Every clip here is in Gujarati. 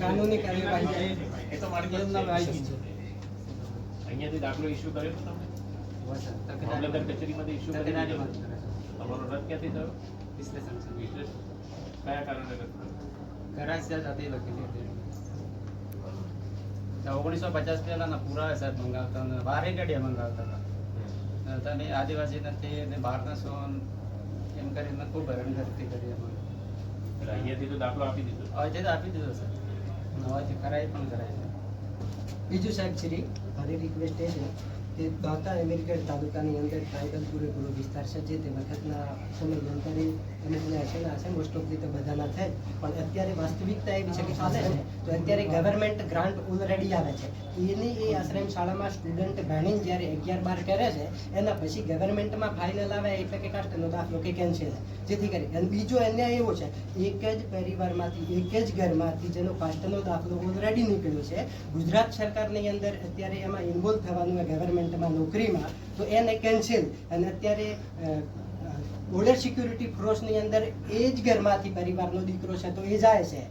કાનૂની કાર્યવાહી એ તો મારી પાસે આવી છે. અહીંયાથી દાખલો ઇસ્યુ કર્યો તો તમે મામલતદાર કચેરીમાંથી ઇસ્યુ કરી દીધો. તમારો રદ ક્યાંથી થયો? વિશ્લેષણ કયા કારણે રદ થયો? કરાશે હતી લખેલી હતી 1950 પહેલાના પુરાવા સાહેબ મંગાવતા અને બારે ગાડીયા મંગાવતા હતા અને આદિવાસી નથી અને બહારના સો એમ કરીને ખૂબ હેરાનગતિ કરી અમારે. એટલે અહીંયાથી તો દાખલો આપી દીધો. હવેથી તો આપી દીધો સર, હવેથી કરાય પણ કરાય છે. બીજું સાહેબ શ્રી મારી રિક્વેસ્ટ એ છે કે દાતા અમેરિકન તાલુકાની અંદર ટ્રાઇબલ પૂરેપૂરો વિસ્તાર છે જે તે વખતના સમયાંતરે અને છે મોસ્ટ ઓફ રીતે બધાના થાય પણ અત્યારે વાસ્તવિકતા એવી છે કે ચાલે છે તો અત્યારે ગવર્મેન્ટ ગ્રાન્ટ ઓલરેડી આવે છે એની એ આશ્રમ શાળામાં સ્ટુડન્ટ ભણીને જ્યારે 11-12 કરે છે એના પછી ગવર્મેન્ટમાં ફાઇનલ આવે એટલે કે કાસ્ટનો દાખલો કે કેન્સલ જેથી કરી અને બીજો અન્યાય એવો છે એક જ પરિવારમાંથી એક જ ઘરમાંથી જેનો કાસ્ટનો દાખલો ઓલરેડી નીકળ્યો છે ગુજરાત સરકારની અંદર અત્યારે એમાં ઇન્વોલ્વ થવાનું હોય ગવર્મેન્ટમાં નોકરીમાં તો એને કેન્સલ અને અત્યારે બોર્ડર સિક્યુરિટી ફોર્સની અંદર એ જ ઘરમાંથી પરિવારનો દીકરો છે તો એ જાય છે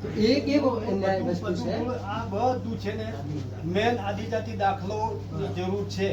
તો એક એવો અન્યાય વસ્તુ છે. આ બધું છે ને મેન આદિજાતિ દાખલોની જરૂર છે.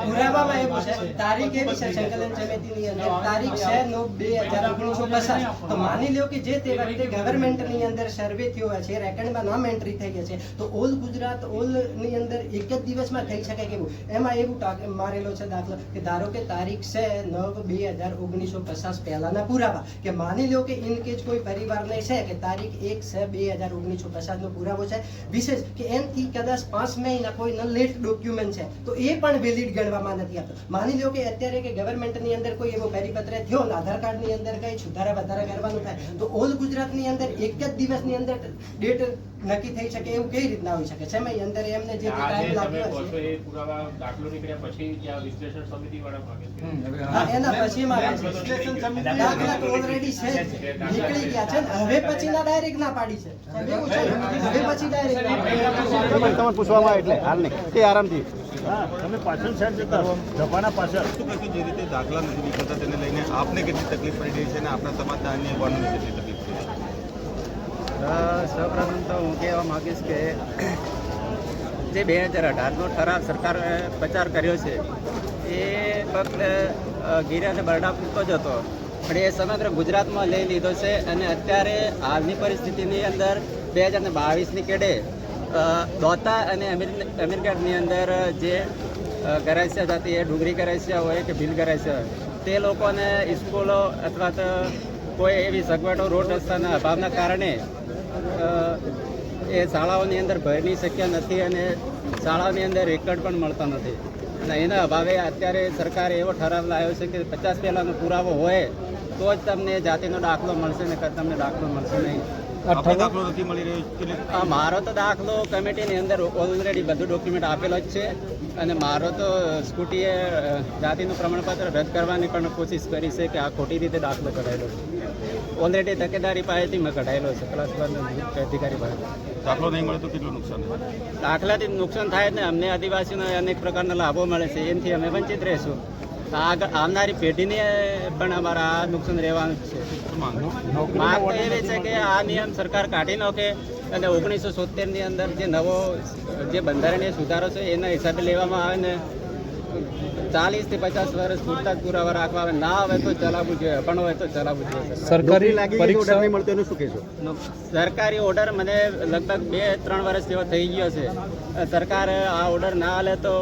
પુરાવામાં એવું છે તારીખ એવી છે સંકલન સમિતિની અંદર તારીખ છે 9/2019 તો માની લો કે જે તે વખતે ગવર્મેન્ટની અંદર સર્વે થયો હોય છે રેકર્ડમાં નામ એન્ટ્રી થઈ ગયા છે તો ઓલ ગુજરાત ઓલ ની અંદર એક જ દિવસમાં થઈ શકે કેવું એમાં એવું મારેલો છે દાખલો કે ધારો કે તારીખ છે 9/2019 પહેલાના પુરાવા કે માની લો કે ઇન કેસ કોઈ પરિવારને છે કે તારીખ 1/2019 નો પુરાવો છે વિશેષ કે એનથી કદાચ 5 મહિના કોઈ લેટ ડોક્યુમેન્ટ છે તો એ પણ વેલિડ ગણવામાં નથી આવતો. માની લો કે અત્યારે કે ગવર્મેન્ટની અંદર કોઈ એવો પરિપત્ર થયો ને આધાર કાર્ડની અંદર કઈ સુધારા વધારા કરવાનું થાય તો ઓલ ગુજરાતની અંદર એક જ દિવસની અંદર ડેટ નક્કી થઈ શકે એવું કઈ રીતના હોઈ શકે છે અંદર એમને જે ટાઈમ લાગ્યો છે એ પુરાવા દાખલો નીકળ્યા પછી ત્યાં વિશ્લેષણ સમિતિ વાળા માંગે છે. હા એના પછી માં વિશ્લેષણ સમિતિ દાખલા તો ઓલરેડી છે નીકળી ગયા છે હવે પછીના ડાયરેક્ટ ના પાડી છે એવું છે હવે પછી ડાયરેક્ટ તમને પૂછવામાં એટલે હાલ નહીં તે આરામથી તમે પાછળ સાહેબ જતા ધપાના પાછળ શું કહેશો જે રીતે દાખલા નથી નીકળતા તેને લઈને આપને કેટલી તકલીફ પડી રહી છે અને આપણા સમાજના અન્ય યુવાનોને કેટલી તકલીફ છે? સૌપ્રથમ તો હું કહેવા માગીશ કે જે 2018નો ઠરાવ સરકારે પ્રચાર કર્યો છે એ ફક્ત ગીર અને બરડા પૂરતો જ હતો પણ એ સમગ્ર ગુજરાતમાં લઈ લીધો છે અને અત્યારે હાલની પરિસ્થિતિની અંદર 2022ની કેડે દોતા અને અમીરગઢની અંદર જે ગરાસિયા જાતિ એ ડુંગરી ગરાસિયા હોય કે ભીલ ગરાસિયા તે લોકોને સ્કૂલો અથવા તો કોઈ એવી સગવડો રોડ રસ્તાના અભાવના કારણે એ શાળાઓની અંદર ભરની શક્ય નથી અને શાળાઓની અંદર રેકર્ડ પણ મળતા નથી અને એના અભાવે અત્યારે સરકારે એવો ઠરાવ લાવ્યો છે કે 50 પહેલાંનો પુરાવો હોય તો જ તમને જાતિનો દાખલો મળશે ને તમને દાખલો મળશે નહીં. આપનો દાખલો નથી મળી રહ્યો? મારો તો દાખલો કમિટીની અંદર ઓલરેડી બધું ડોક્યુમેન્ટ આપેલો જ છે અને મારો તો સ્કૂટીએ જાતિનું પ્રમાણપત્ર રદ કરવાની પણ કોશિશ કરી છે કે આ ખોટી રીતે દાખલો કઢાયેલો છે. ઓલરેડી તકેદારી પાસેથી મેં કઢાયેલો છે પ્લસ અધિકારી પાસે. દાખલો નહીં મળે તો કેટલું નુકસાન થાય? દાખલાથી નુકસાન થાય ને અમને આદિવાસીઓને અનેક પ્રકારના લાભો મળે છે એનાથી અમે વંચિત રહીશું. આગળ આવનારી પેઢીને પણ અમારા આ નુકસાન રહેવાનું જ છે. માંગ તો એવી છે કે આ નિયમ સરકાર કાઢી નાખે અને 1970ની અંદર જે નવો જે બંધારણીય સુધારો છે એના હિસાબે લેવામાં આવે ને 40 થી 50 વર્ષ પૂરતા જ પુરાવા રાખવા આવે ના આવે તો ચલાવવું જોઈએ પણ હોય તો ચલાવવું જોઈએ. સરકારી પરીક્ષા નહીં મળતો એનું શું કહેશો? સરકારી ઓર્ડર મને લગભગ 2-3 વર્ષ જેવો થઈ ગયો છે. સરકાર આ ઓર્ડર ના હાલે તો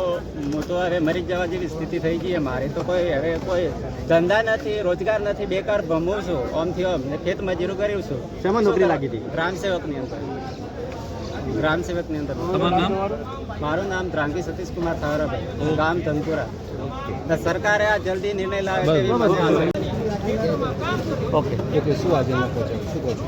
હું તો હવે મરી જવા જેવી સ્થિતિ થઈ ગઈ છે મારી તો કોઈ હવે કોઈ ધંધા નથી રોજગાર નથી બેકાર ભમું છું ઓમથી ઓમ ખેત મજૂરી કર્યું છું. શેમાં નોકરી લાગી હતી? ગ્રામસેવકની અંદર. મારું નામ ધ્રાંગી સતીશ કુમાર થાવરાભાઈ ગામ ધનપુરા. સરકારે આ જલ્દી નિર્ણય લાવે તેવી મને ઓકે એટલે શું આજે પહોંચાયું શું કહો છો?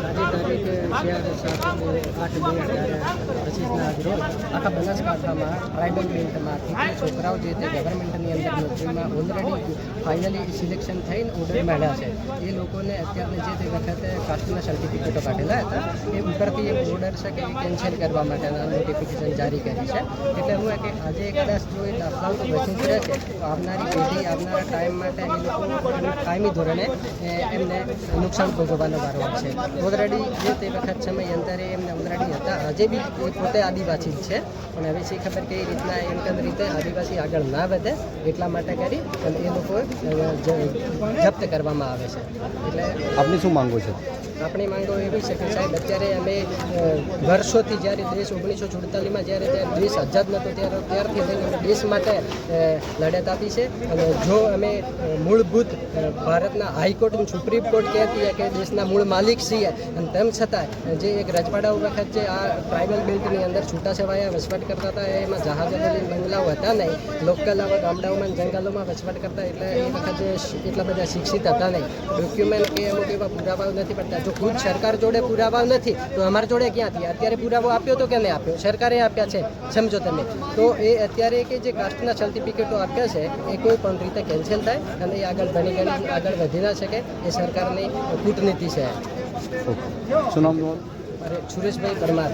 આજે તારીખ 8/2025ના રોજ આખા બનાસકાંઠામાં ટ્રાઇબલ બેલ્ટમાંથી છોકરાઓ જે તે ગવર્મેન્ટની અંદર નોકરીમાં ઓલરેડી ફાઇનલી સિલેક્શન થઈને ઓર્ડર મળ્યા છે એ લોકોને અત્યારે જે તે વખતે કાસ્ટના સર્ટિફિકેટો કાઢેલા હતા એ ઉપરથી એક ઓર્ડર છે કે એ કેન્સલ કરવા માટેના નોટિફિકેશન જારી કરી છે. એટલે હું કે આજે કદાચ જો એ દાખલાઓ વચિત રહેશે તો આવનારી પેઢી આવનારા ટાઈમ માટે એ લોકો કાયમી ધોરણે એમને નુકસાન ભોગવવાનો વારો આવશે. ઓલરેડી જે તે વખત સમય અંતરે એમને ઓલરેડી હતા, હજે બી એ પોતે આદિવાસી જ છે, પણ હવે શી ખબર કઈ રીતના એમ રીતે આદિવાસી આગળ ના વધે એટલા માટે કરી અને એ લોકો જપ્ત કરવામાં આવે છે. એટલે આપની શું માંગો છે? આપણી માંગો એવી છે કે સાહેબ, અત્યારે અમે વર્ષોથી જ્યારે દેશ 1947માં જ્યારે દેશ આઝાદ નહોતો ત્યારથી લઈને અમે દેશ માટે લડત આપી છે. અને જો અમે મૂળભૂત ભારતના હાઈકોર્ટ અને સુપ્રીમ કોર્ટ કહેતી કે દેશના મૂળ માલિક છીએ, અને તેમ છતાં જે એક રજવાડાઓ વખત જે આ ટ્રાઇબલ બેલ્ટની અંદર છૂટાછવાયા વસવાટ કરતા હતા, એમાં જહાજો બંગલાઓ હતા નહીં, લોકલ આવા ગામડાઓમાં જંગલોમાં વસવાટ કરતા, એટલે એ વખત એટલા બધા શિક્ષિત હતા નહીં, ડોક્યુમેન્ટ કે અમુક એવા પુરાવાઓ નથી પડતા. જો ખુદ સરકાર જોડે પુરાવા નથી તો અમારા જોડે ક્યાંથી? અત્યારે પુરાવો આપ્યો તો કે નહીં આપ્યો? સરકારે આપ્યા છે, સમજો તમે. તો એ અત્યારે કે જે કાસ્ટના સર્ટિફિકેટો આપ્યા છે એ કોઈ પણ રીતે કેન્સલ થાય અને એ આગળ ઘણી આગળ વધી ના શકે. એ સરકારની કૂટનીતિ છે. શું નામ તમારું? અરે સુરેશભાઈ પરમાર.